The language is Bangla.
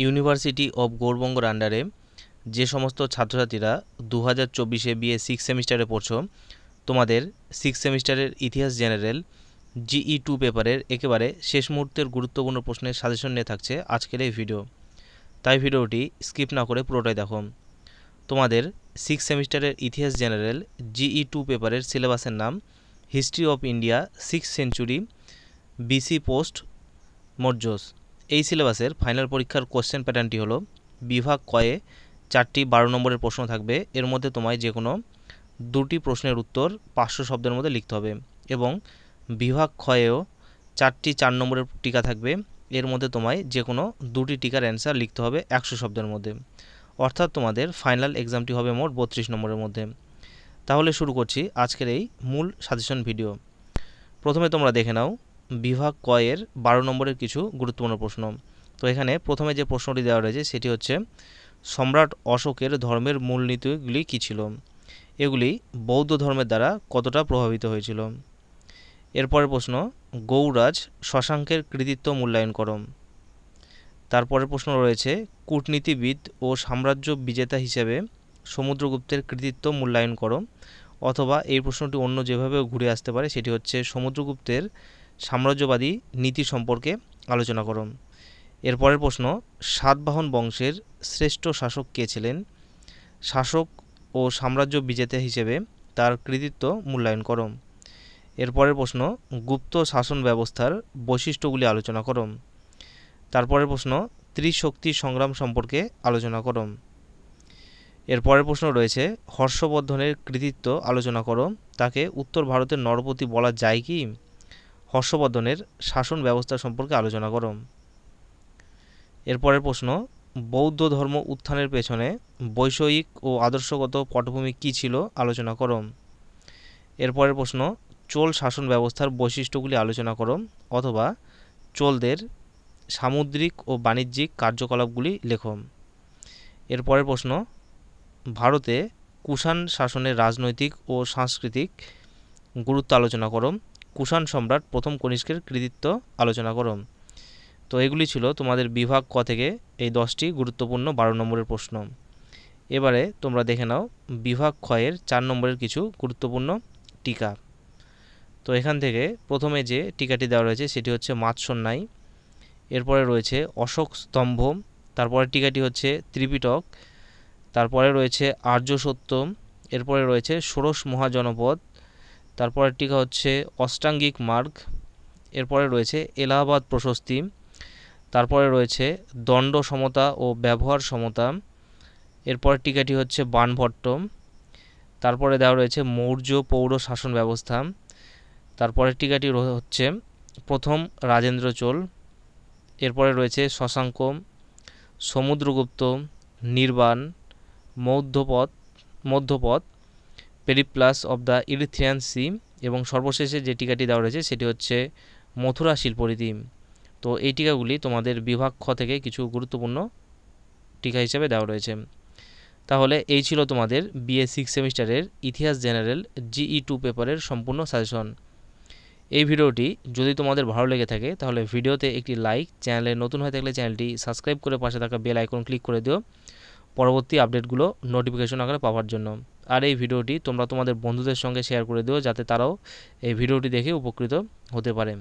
ইউনিভার্সিটি অব গৌড়বঙ্গর আন্ডারে যে সমস্ত ছাত্রছাত্রীরা 2024-এ বিএ 6 সেমিস্টারে পড়ছো, তোমাদের 6 সেমিস্টারের ইতিহাস জেনারেল GE2 পেপারের একেবারে শেষ মুহূর্তের গুরুত্বপূর্ণ প্রশ্নের সাজেশন নিয়ে থাকছে আজকের এই ভিডিও। তাই ভিডিওটি স্কিপ না করে পুরোটাই দেখো। তোমাদের 6 সেমিস্টারের ইতিহাস জেনারেল GE2 পেপারের সিলেবাসের নাম history of India 6th century BC post Mauryas. এই সিলেবাসের ফাইনাল পরীক্ষার কোশ্চেন প্যাটার্নটি হলো বিভাগ কয়ে 4টি 12 নম্বরের প্রশ্ন থাকবে। এর মধ্যে তোমায় যে কোনো 2টি প্রশ্নের উত্তর 500 শব্দের মধ্যে লিখতে হবে, এবং বিভাগ ক্ষয়েও 4টি 4 নম্বরের টিকা থাকবে। এর মধ্যে তোমায় যে কোনো 2টি টিকার অ্যান্সার লিখতে হবে 100 শব্দের মধ্যে। অর্থাৎ তোমাদের ফাইনাল এক্সামটি হবে মোট 32 নম্বরের মধ্যে। তাহলে শুরু করছি আজকের এই মূল সাজেশন ভিডিও। প্রথমে তোমরা দেখে নাও বিভাগ কয়ের 12 নম্বরের কিছু গুরুত্বপূর্ণ প্রশ্ন। তো এখানে প্রথমে যে প্রশ্নটি দেওয়া রয়েছে সেটি হচ্ছে সম্রাট অশোকের ধর্মের মূলনীতিগুলি কী ছিল? এগুলি বৌদ্ধ ধর্মের দ্বারা কতটা প্রভাবিত হয়েছিল? এরপরের প্রশ্ন গৌড়রাজ শশাঙ্কের কৃতিত্ব মূল্যায়ন করো। তারপরের প্রশ্ন রয়েছে কূটনীতিবিদ ও সাম্রাজ্য বিজেতা হিসেবে সমুদ্রগুপ্তের কৃতিত্ব মূল্যায়ন করো। অথবা এই প্রশ্নটি অন্য যেভাবে ঘুরে আসতে পারে, সেটি হচ্ছে সমুদ্রগুপ্তের সাম্রাজ্যবাদী নীতি সম্পর্কে আলোচনা করো। এরপরের প্রশ্ন সাতবাহন বংশের শ্রেষ্ঠ শাসক কে ছিলেন? শাসক ও সাম্রাজ্য বিজেতা হিসেবে তার কৃতিত্ব মূল্যায়ন করো। এরপরের প্রশ্ন গুপ্ত শাসন ব্যবস্থার বৈশিষ্ট্যগুলি আলোচনা করো। তারপরের প্রশ্ন ত্রিশক্তি সংগ্রাম সম্পর্কে আলোচনা করো। এরপরের প্রশ্ন রয়েছে হর্ষবর্ধনের কৃতিত্ব আলোচনা করো। তাকে উত্তর ভারতের নরপতি বলা যায় কি? হর্ষবর্ধনের শাসন ব্যবস্থা সম্পর্কে আলোচনা করো। এরপরের প্রশ্ন বৌদ্ধ ধর্ম উত্থানের পেছনে বৈষয়িক ও আদর্শগত পটভূমি কী ছিল? আলোচনা করো। এরপরের প্রশ্ন চোল শাসন ব্যবস্থার বৈশিষ্ট্যগুলি আলোচনা করো, অথবা চোলদের সামুদ্রিক ও বাণিজ্যিক কার্যকলাপগুলি লেখো। এরপরের প্রশ্ন ভারতে কুষাণ শাসনের রাজনৈতিক ও সাংস্কৃতিক গুরুত্ব আলোচনা করো। কুষাণ সম্রাট প্রথম কনিষ্কের কৃতিত্ব আলোচনা করো। তো এগুলি ছিল তোমাদের বিভাগ ক থেকে এই 10টি গুরুত্বপূর্ণ 12 নম্বরের প্রশ্ন। এবারে তোমরা দেখে নাও বিভাগ ক্ষয়ের 4 নম্বরের কিছু গুরুত্বপূর্ণ টিকা। তো এখান থেকে প্রথমে যে টিকাটি দেওয়া রয়েছে সেটি হচ্ছে মাৎসন্যায়। এরপরে রয়েছে অশোক স্তম্ভ। তারপরে টিকাটি হচ্ছে ত্রিপিটক। তারপরে রয়েছে আর্য সত্য। এরপরে রয়েছে ষোড়শ মহাজনপদ। তারপরের টিকা হচ্ছে অষ্টাঙ্গিক মার্গ। এরপরে রয়েছে এলাহাবাদ প্রশস্তি। তারপরে রয়েছে দণ্ড সমতা ও ব্যবহার সমতা। এরপরের টিকাটি হচ্ছে বাণভট্ট। তারপরে দেওয়া রয়েছে মৌর্য পৌর শাসন ব্যবস্থা। তারপরের টিকাটি হচ্ছে প্রথম রাজেন্দ্র চোল। এরপরে রয়েছে শশাঙ্ক, সমুদ্রগুপ্ত, নির্বাণ, মধ্যপথ, Periplus of the Erythraean Sea, এবং সর্বশেষে যে টিকাটি দেওয়া রয়েছে সেটি হচ্ছে মথুরা শিল্পরীতি। তো এই টিকাগুলি তোমাদের বিভাগ খ থেকে কিছু গুরুত্বপূর্ণ টিকা হিসেবে দেওয়া রয়েছে। তাহলে এই ছিল তোমাদের বিএ 6 সেমিস্টারের ইতিহাস জেনারেল GE2 পেপারের সম্পূর্ণ সাজেশন। এই ভিডিওটি যদি তোমাদের ভালো লেগে থাকে তাহলে ভিডিওতে একটি লাইক, চ্যানেলে নতুন হয়ে থাকলে চ্যানেলটি সাবস্ক্রাইব করে পাশে থাকা বেল আইকন ক্লিক করে দিও পরবর্তী আপডেটগুলো নোটিফিকেশন আকারে পাওয়ার জন্য। আর এই ভিডিওটি তোমরা তোমাদের বন্ধুদের সঙ্গে শেয়ার করে দিও যাতে তারাও এই ভিডিওটি দেখে উপকৃত হতে পারে।